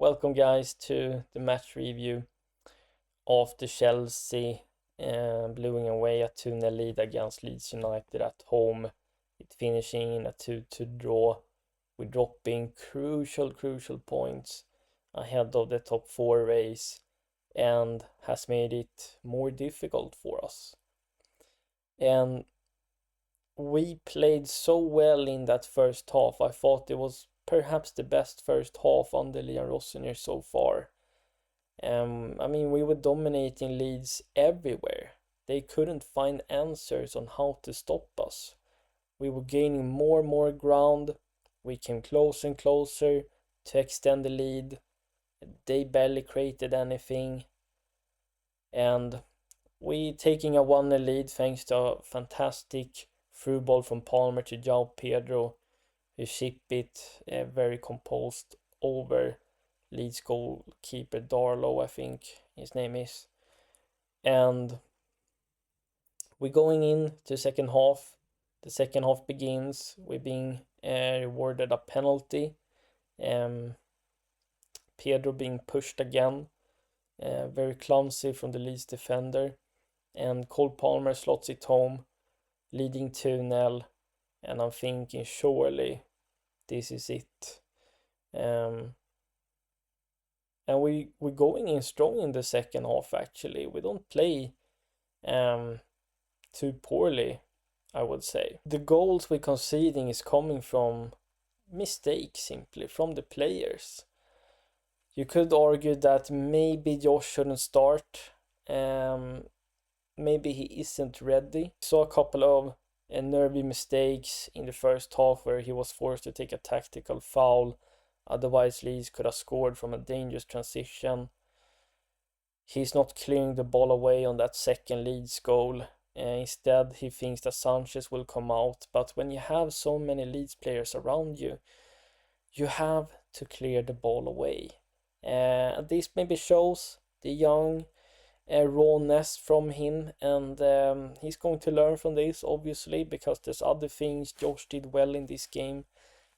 Welcome, guys, to the match review of the Chelsea blowing away a 2-0 lead against Leeds United at home. It finishing in a 2-2 draw. We're dropping crucial points ahead of the top 4 race and has made it more difficult for us. And we played so well in that first half. I thought it was perhaps the best first half under Leon Rossinier so far. We were dominating Leeds everywhere. They couldn't find answers on how to stop us. We were gaining more and more ground. We came closer and closer to extend the lead. They barely created anything. And we taking a 1-0 lead thanks to a fantastic through ball from Palmer to João Pedro, who shipped it very composed over Leeds goalkeeper Darlow, I think his name is. And we're going in to second half. The second half begins. We're being rewarded a penalty. Pedro being pushed again. Very clumsy from the Leeds defender. And Cole Palmer slots it home, leading 2-0. And I'm thinking, surely this is it. And we're going in strong in the second half, actually. We don't play too poorly, I would say. The goals we're conceding is coming from mistakes, simply, from the players. You could argue that maybe Josh shouldn't start. Maybe he isn't ready. Saw a couple of nervy mistakes in the first half where he was forced to take a tactical foul. Otherwise, Leeds could have scored from a dangerous transition. He's not clearing the ball away on that second Leeds goal. Instead, he thinks that Sanchez will come out. But when you have so many Leeds players around you, you have to clear the ball away. This maybe shows the young rawness from him, and he's going to learn from this, obviously, because there's other things Josh did well in this game,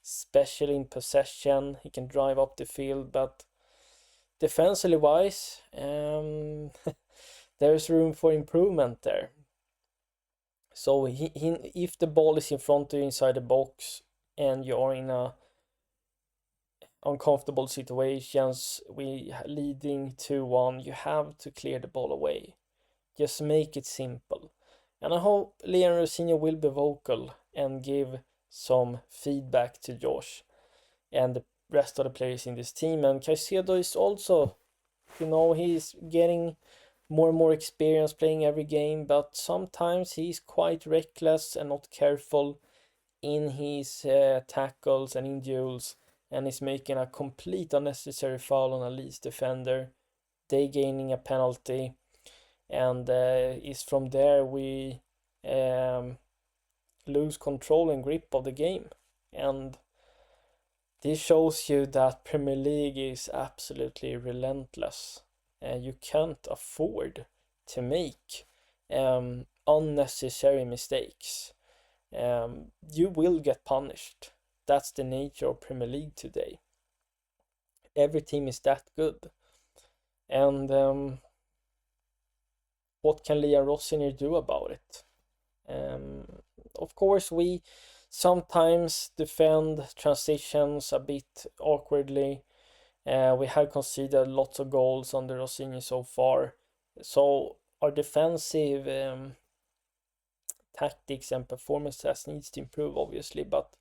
especially in possession. He can drive up the field, but defensively wise, there's room for improvement there. So if the ball is in front of you inside the box and you are in a uncomfortable situations, we leading 2-1, you have to clear the ball away. Just make it simple. And I hope Leon Rossinier will be vocal and give some feedback to Josh and the rest of the players in this team. And Caicedo is also, he's getting more and more experience playing every game, but sometimes he's quite reckless and not careful in his tackles and in duels, and is making a complete unnecessary foul on a Leeds defender. They gaining a penalty, and is from there we lose control and grip of the game. And this shows you that Premier League is absolutely relentless. You can't afford to make unnecessary mistakes. You will get punished. That's the nature of Premier League today. Every team is that good. And what can Leon Rossinier do about it? Of course, we sometimes defend transitions a bit awkwardly. We have conceded lots of goals under Rossini so far. So our defensive tactics and performances needs to improve, obviously. But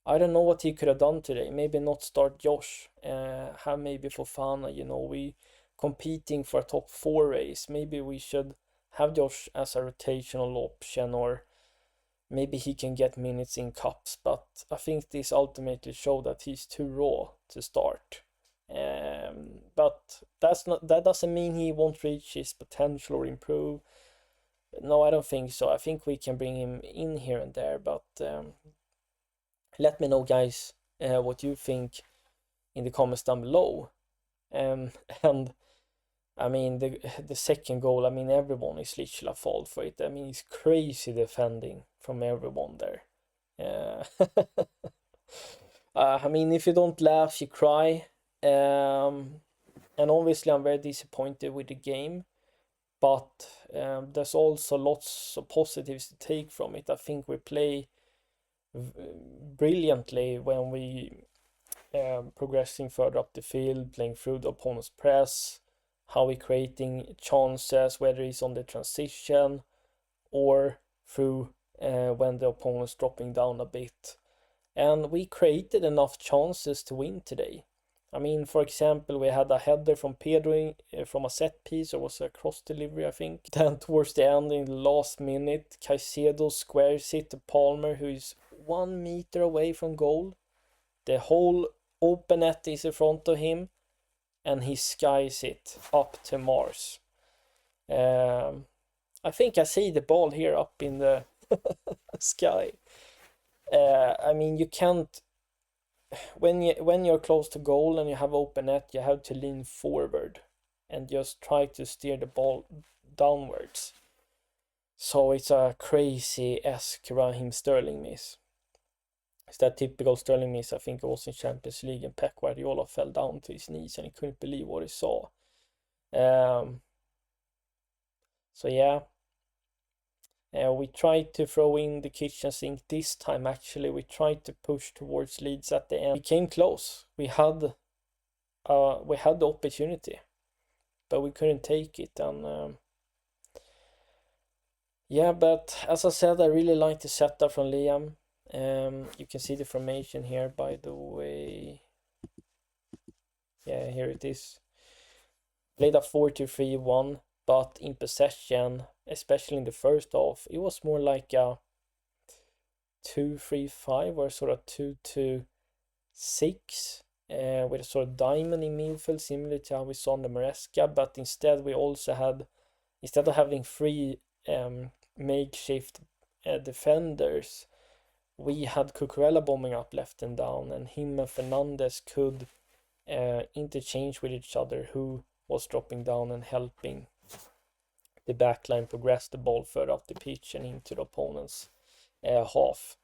I don't know what he could have done today. Maybe not start Josh. Have maybe Fofana. We competing for a top 4 race. Maybe we should have Josh as a rotational option, or maybe he can get minutes in cups. But I think this ultimately showed that he's too raw to start. But that doesn't mean he won't reach his potential or improve. No, I don't think so. I think we can bring him in here and there, but let me know, guys, what you think in the comments down below. And the second goal, everyone is literally at fault for it. It's crazy defending from everyone there. If you don't laugh, you cry. And obviously I'm very disappointed with the game, but there's also lots of positives to take from it. I think we play brilliantly when we progressing further up the field, playing through the opponent's press, how we creating chances, whether it's on the transition or through when the opponent's dropping down a bit. And we created enough chances to win today. I mean, for example, we had a header from Pedro from a set piece, or was a cross delivery, I think. Then towards the end, in the last minute, Caicedo squares it to Palmer, who is 1 meter away from goal. The whole open net is in front of him, and he skies it up to Mars. I think I see the ball here up in the sky. I mean, you can't, when you're close to goal and you have open net, you have to lean forward and just try to steer the ball downwards. So it's a crazy-esque Raheem Sterling miss. It's that typical Sterling miss. I think it was in Champions League, and Pep Guardiola fell down to his knees and he couldn't believe what he saw. So yeah, we tried to throw in the kitchen sink this time. Actually, we tried to push towards Leeds at the end. We came close. We had the opportunity, but we couldn't take it. And yeah, but as I said, I really like the setup from Liam. You can see the formation here, by the way. Yeah, here it is. Played a 4-2-3-1, but in possession, especially in the first half, it was more like a 2-3-5 or sort of 2-2-6, with a sort of diamond in midfield, similar to how we saw in the Maresca. But instead, we also had, instead of having three makeshift defenders, we had Cucurella bombing up left and down, and him and Fernandes could interchange with each other, who was dropping down and helping the backline progress the ball further up the pitch and into the opponent's half.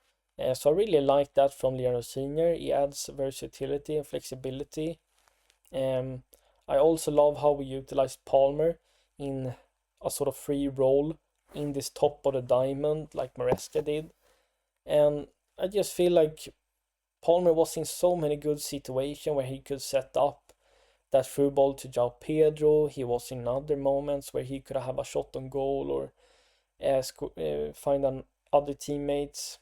So I really like that from Leandro Senior. He adds versatility and flexibility. I also love how we utilized Palmer in a sort of free role in this top of the diamond, like Maresca did. And I just feel like Palmer was in so many good situations where he could set up that through ball to João Pedro. He was in other moments where he could have a shot on goal, or find other teammates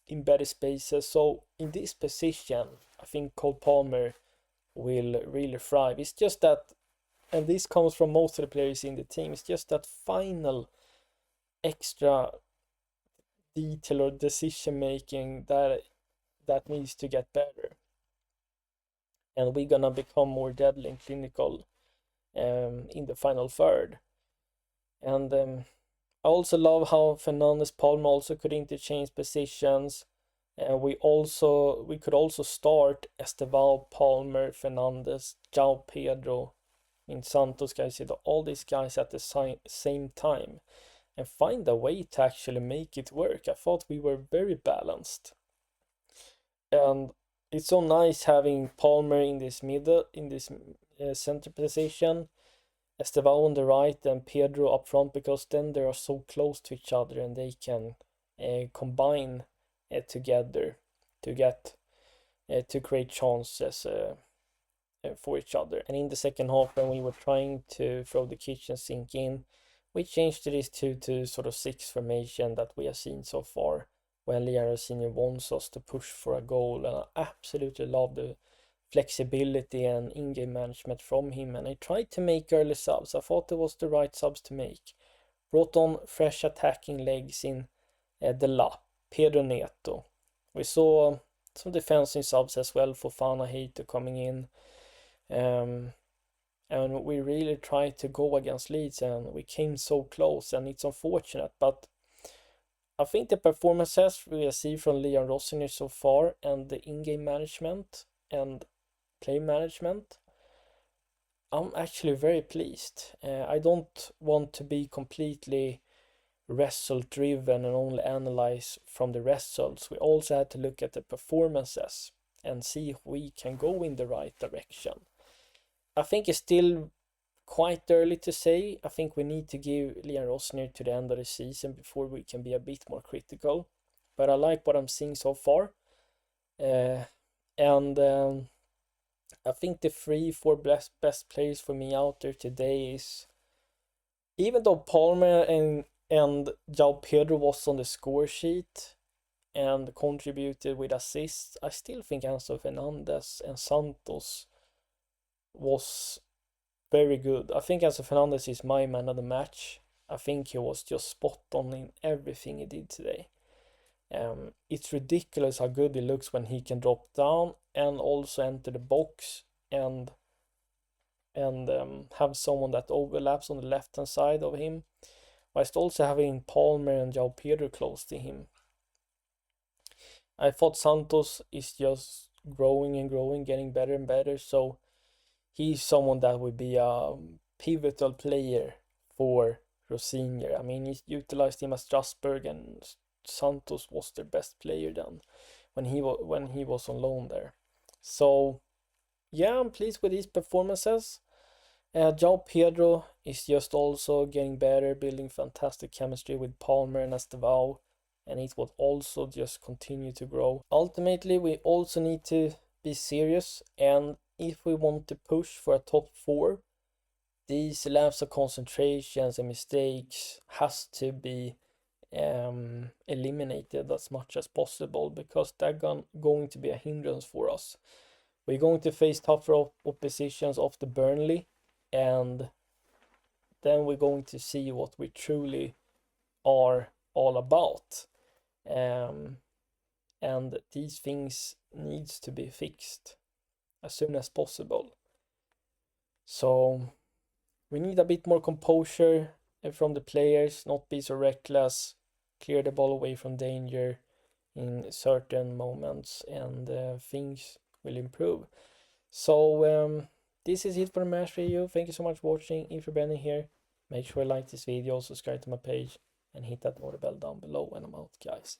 in better spaces. So in this position, I think Cole Palmer will really thrive. It's just that, and this comes from most of the players in the team, it's just that final extra detail or decision making that needs to get better. And we're gonna become more deadly and clinical in the final third. And I also love how Fernandes Palmer also could interchange positions. We could also start Estevao, Palmer, Fernandes, João Pedro, in Santos, Caicedo, all these guys at the same time, and find a way to actually make it work. I thought we were very balanced. And it's so nice having Palmer in this middle, in this center position, Estevao on the right and Pedro up front, because then they are so close to each other and they can combine together to get to create chances for each other. And in the second half, when we were trying to throw the kitchen sink in, we changed to this 2-2-6 formation that we have seen so far, when Leandro Senior wants us to push for a goal. And I absolutely love the flexibility and in-game management from him. And I tried to make early subs. I thought it was the right subs to make. Brought on fresh attacking legs in the La, Pedro Neto. We saw some defensive subs as well, for Fana Hito coming in. And we really tried to go against Leeds, and we came so close, and it's unfortunate. But I think the performances we have seen from Leon Rossiner so far, and the in-game management and play management, I'm actually very pleased. I don't want to be completely result driven and only analyze from the results. We also had to look at the performances and see if we can go in the right direction. I think it's still quite early to say. I think we need to give Liam Rosner to the end of the season before we can be a bit more critical. But I like what I'm seeing so far. And I think the 3-4 best players for me out there today is, even though Palmer and João Pedro was on the score sheet and contributed with assists, I still think Enzo Fernandez and Santos was very good. I think Enzo Fernandez is my man of the match. I think he was just spot on in everything he did today. It's ridiculous how good he looks when he can drop down and also enter the box and have someone that overlaps on the left hand side of him, whilst also having Palmer and João Pedro close to him. I thought Santos is just growing and growing, getting better and better, so he's someone that would be a pivotal player for Rosinger. I mean, he utilized him at Strasbourg, and Santos was their best player then when he was on loan there. So yeah, I'm pleased with his performances. João Pedro is just also getting better, building fantastic chemistry with Palmer and Estevao, and it will also just continue to grow. Ultimately, we also need to be serious, and if we want to push for a top 4, these lapse of concentrations and mistakes has to be eliminated as much as possible, because they're going to be a hindrance for us. We're going to face tougher oppositions after Burnley, and then we're going to see what we truly are all about. And these things needs to be fixed as soon as possible. So we need a bit more composure from the players, not be so reckless, clear the ball away from danger in certain moments, and things will improve. So this is it for the match review. Thank you so much for watching. If you're brand new here, make sure you like this video, subscribe to my page, and hit that notification bell down below. And I'm out, guys.